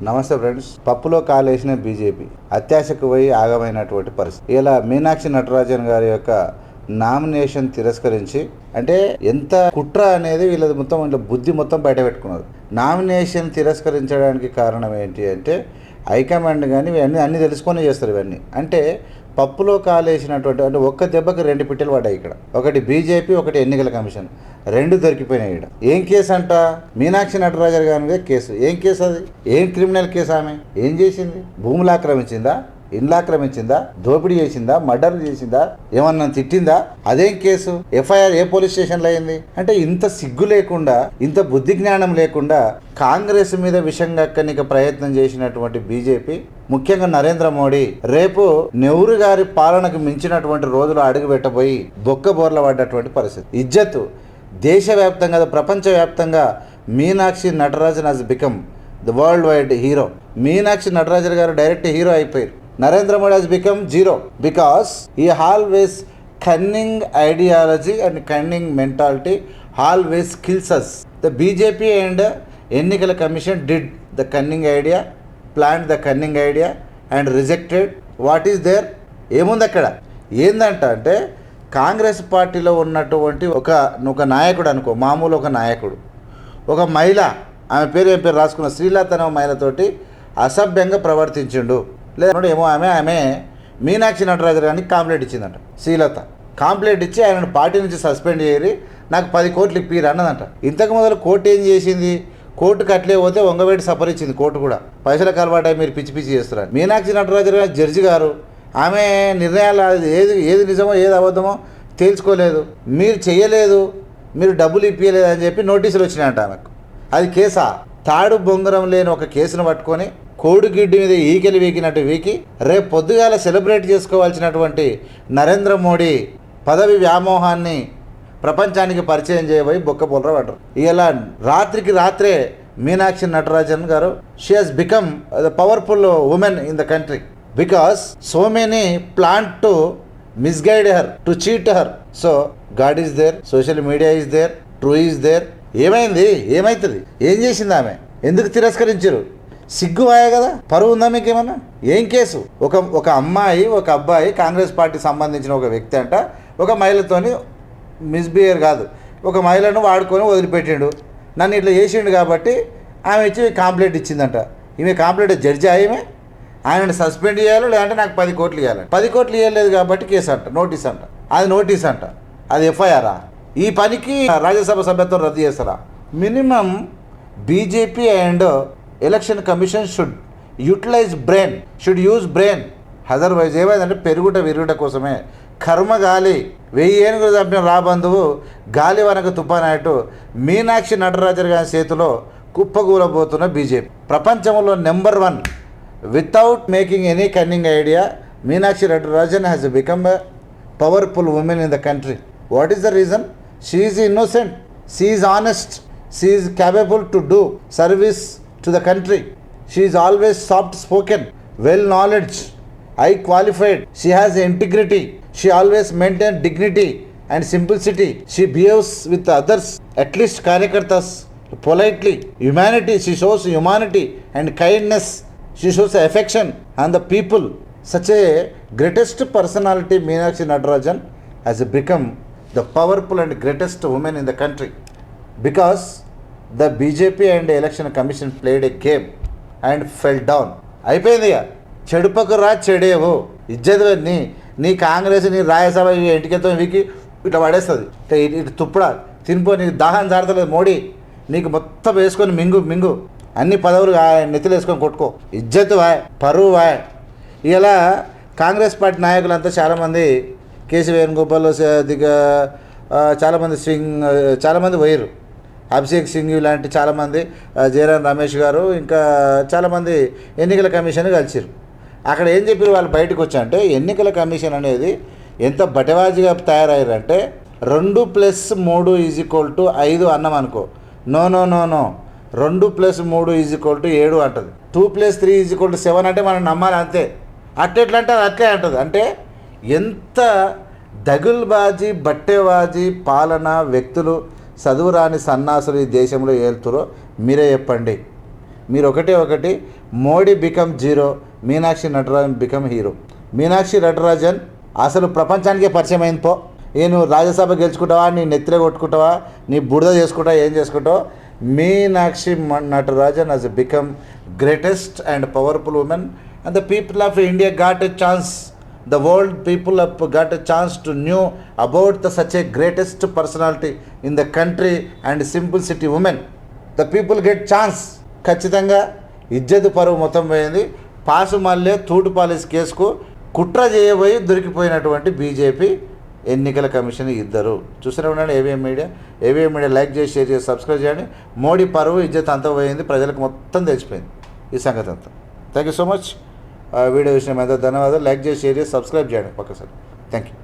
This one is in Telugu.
నమస్తే ఫ్రెండ్స్. పప్పులో కాలేసిన బీజేపీ అత్యాశకు పోయి ఆగమైనటువంటి పరిస్థితి. ఇలా మీనాక్షి నటరాజన్ గారి యొక్క నామినేషన్ తిరస్కరించి, అంటే ఎంత కుట్ర అనేది వీళ్ళది మొత్తం, వీళ్ళ బుద్ధి మొత్తం బయట పెట్టుకున్నారు. నామినేషన్ తిరస్కరించడానికి కారణం ఏంటి అంటే హైకమాండ్ కానీ అన్ని తెలుసుకొని చేస్తారు. ఇవన్నీ అంటే పప్పులో కాలేసినటువంటి, అంటే ఒక్క దెబ్బకి రెండు పిట్టలు పడ్డాయి ఇక్కడ. ఒకటి బీజేపీ, ఒకటి ఎన్నికల కమిషన్, రెండు దొరికిపోయినాయి ఇక్కడ. ఏం కేసు అంట? మీనాక్షి నటరాజన్ గారి మీద కేసు. ఏం కేసు అది? ఏం క్రిమినల్ కేసు? ఆమె ఏం చేసింది? భూములు ఆక్రమించిందా? ఇండ్లు ఆక్రమించిందా? దోపిడీ చేసిందా? మర్డర్ చేసిందా? ఏమన్నా తిట్టిందా? అదేం కేసు? ఎఫ్ఐఆర్ ఏ పోలీస్ స్టేషన్లో అయింది? అంటే ఇంత సిగ్గు లేకుండా, ఇంత బుద్ధి జ్ఞానం లేకుండా కాంగ్రెస్ మీద విషం కక్కనికి ప్రయత్నం చేసినటువంటి బీజేపీ, ముఖ్యంగా నరేంద్ర మోడీ రేపు నెహ్రూ గారి పాలనకు మించినటువంటి రోజులు అడుగు పెట్టబోయి బొక్కబోర్ల పడ్డటువంటి పరిస్థితి. ఇజ్జత్ దేశవ్యాప్తంగా, ప్రపంచవ్యాప్తంగా Meenakshi Natarajan has become the world wide hero. Meenakshi Natarajan గారు డైరెక్ట్ హీరో అయిపోయారు. Narendra Modi has become zero because he always cunning ideology and cunning mentality always kills us. The BJP and Enikala Commission did the cunning idea, planned the cunning idea and rejected. What is there? ఏముంది అక్కడ? ఏందంట అంటే కాంగ్రెస్ పార్టీలో ఉన్నటువంటి ఒక నాయకుడు అనుకో, మామూలు ఒక నాయకుడు, ఒక మహిళ, ఆమె పేరు ఏం పేరు రాసుకున్న శ్రీలత అనే మహిళతోటి అసభ్యంగా ప్రవర్తించిండు. లేదా ఏమో ఆమె మీనాక్షి నటరాజన్ గారికి కాంప్లైంట్ ఇచ్చిందంట. శ్రీలత కాంప్లైంట్ ఇచ్చి ఆయనను పార్టీ నుంచి సస్పెండ్ చేయరి, నాకు 10 కోట్లు ఇప్పిరు అన్నదంట. ఇంతకు మొదలు కోర్టు ఏం చేసింది? కోర్టుకు అట్లే పోతే వంగవేటి సపరించింది కోర్టు కూడా. పైసలకు అలవాటు మీరు పిచ్చి పిచ్చి చేస్తున్నారు. మీనాక్షి నటరాజన్ గారు జడ్జి గారు, ఆమె నిర్ణయాలు ఏది నిజమో ఏది అబద్ధమో తేల్చుకోలేదు. మీరు చెయ్యలేదు, మీరు డబ్బులు ఇప్పించలేదు అని చెప్పి నోటీసులు వచ్చినాయంట ఆమెకు. అది కేసా? తాడు బొంగరం లేని ఒక కేసును పట్టుకొని కోడిగిడ్డి మీద ఈకెలు వీకినట్టు వీకి రేపు పొద్దుగాల సెలబ్రేట్ చేసుకోవాల్సినటువంటి నరేంద్ర మోడీ పదవి వ్యామోహాన్ని ప్రపంచానికి పరిచయం చేయబోయి బొక్కబోలరా పడ్డారు. ఇలా రాత్రికి రాత్రే మీనాక్షి నటరాజన్ గారు, she has become the powerful women in the country because so many plan to misguide her, to cheat her. So God is there, social media is there, true is there. ఏమైంది? ఏమవుతుంది? ఏం చేసింది ఆమె? ఎందుకు తిరస్కరించారు? సిగ్గువాయే కదా? పరువు ఉందా మీకు ఏమన్నా? ఏం కేసు? ఒక అమ్మాయి, ఒక అబ్బాయి, కాంగ్రెస్ పార్టీకి సంబంధించిన ఒక వ్యక్తి అంట ఒక మహిళతోని మిస్బిహేవ్ కాదు, ఒక మహిళను వాడుకొని వదిలిపెట్టిండు, నన్ను ఇట్లా చేసిండు కాబట్టి ఆమె ఇచ్చి కాంప్లైంట్ ఇచ్చిందంట. ఈమె కాంప్లైంట్ జడ్జి ఆమె, ఆయనను సస్పెండ్ చేయాలి, లేదంటే నాకు 10 కోట్లు ఇవ్వాలి. 10 కోట్లు ఇవ్వలేదు కాబట్టి కేసు అంట, నోటీస్ అంట. అది నోటీస్ అంట, అది ఎఫ్ఐఆరా? ఈ పనికి రాజ్యసభ సభ్యత్వం రద్దు చేస్తారా? Minimum BJP and election commission should utilize brain, should use brain. Otherwise ఏమైందంటే పెరుగుట విరుగుట కోసమే కర్మ గాలి 1000 ఏనుగులు చంపిన రాబంధువు గాలి వనక తుపానట్టు మీనాక్షి నటరాజన్ గారి చేతిలో కుప్పగూలబోతున్న బీజేపీ. ప్రపంచంలో number 1 without making any cunning idea, Meenakshi Natarajan has become a powerful women in the country. What is the reason? She is innocent, she is honest, she is capable to do service to the country. She is always soft spoken, well knowledge, high qualified. She has integrity. She always maintains dignity and simplicity. She behaves with others, at least karyakartas, politely. Humanity, she shows humanity and kindness. She shows affection on the people. Such a greatest personality, Meenakshi Natarajan, has become the powerful and greatest woman in the country because the BJP and election commission played a game and fell down. అయిపోయింది ఇక. చెడుపకు రా చెడేవు ఇజ్జత్ నీ కాంగ్రెస్, నీ రాజ్యసభ ఇంటికెళ్తా వీకి ఇట్లా పడేస్తుంది. ఇటు తుప్పుడా తినిపో, నీకు దాహం జారతలేదు మోడీ, నీకు మొత్తం వేసుకొని మింగు అన్ని పదవులు నెత్తిలు వేసుకొని కొట్టుకో. ఇజ్జత్ వాయ్, పరువు వాయ్. ఇలా కాంగ్రెస్ పార్టీ నాయకులంతా చాలామంది, కేసీ వేణుగోపాల్ చాలామంది పోయారు, అభిషేక్ సింగ్ లాంటి చాలామంది, జయరాం రమేష్ గారు, ఇంకా చాలామంది ఎన్నికల కమిషన్ కలిసిరు. అక్కడ ఏం చెప్పారు వాళ్ళు బయటకు వచ్చా అంటే, ఎన్నికల కమిషన్ అనేది ఎంత బటవాజీగా తయారయ్యారంటే 2+3 = 5 అన్నం అనుకో, నో 2+3 = 7 అంటుంది. 2+3 = 7 అంటే మనం నమ్మాలి అంతే. అట్లా అంటే అట్లే అంటుంది. అంటే ఎంత దగుల్బాజీ, బట్టేబాజీ పాలన వ్యక్తులు, చదువురాని సన్నాసులు ఈ దేశంలో ఏలుతురో మీరే చెప్పండి. మీరు ఒకటి Modi become zero, Meenakshi Natarajan become hero. Meenakshi Natarajan అసలు ప్రపంచానికే పరిచయం అయింది పో. నువ్వు రాజ్యసభ గెలుచుకుంటావా, నీ నెత్తిలో కొట్టుకుంటావా, నీ బురద చేసుకుంటావా, ఏం చేసుకుంటావు. Meenakshi Natarajan has become greatest and powerful woman, and the people of India got a chance. The world people have got a chance to know about such a greatest personality in the country and simple city women. The people get chance. ఖచ్చితంగా ఇజ్జత్ పరువు మొత్తం పోయింది. పాసు మళ్ళీ తూటు పాలిస్ కేసుకు కుట్ర చేయబోయి దొరికిపోయినటువంటి బీజేపీ ఎన్నికల కమిషన్ ఇద్దరు. చూస్తూనే ఉండండి ఏవిఎం మీడియా. లైక్ చేసి, షేర్ చేసి, సబ్స్క్రైబ్ చేయండి. మోడీ పరువు ఇజ్జత్ అంతా పోయింది, ప్రజలకు మొత్తం తెలిసిపోయింది ఈ సంగతి అంతా. Thank you so much. Video విషయం ఎంత ధన్యవాదాలు. లైక్ చేసి, షేర్ చేసి, సబ్స్క్రైబ్ చేయండి పక్కసారి. Thank you.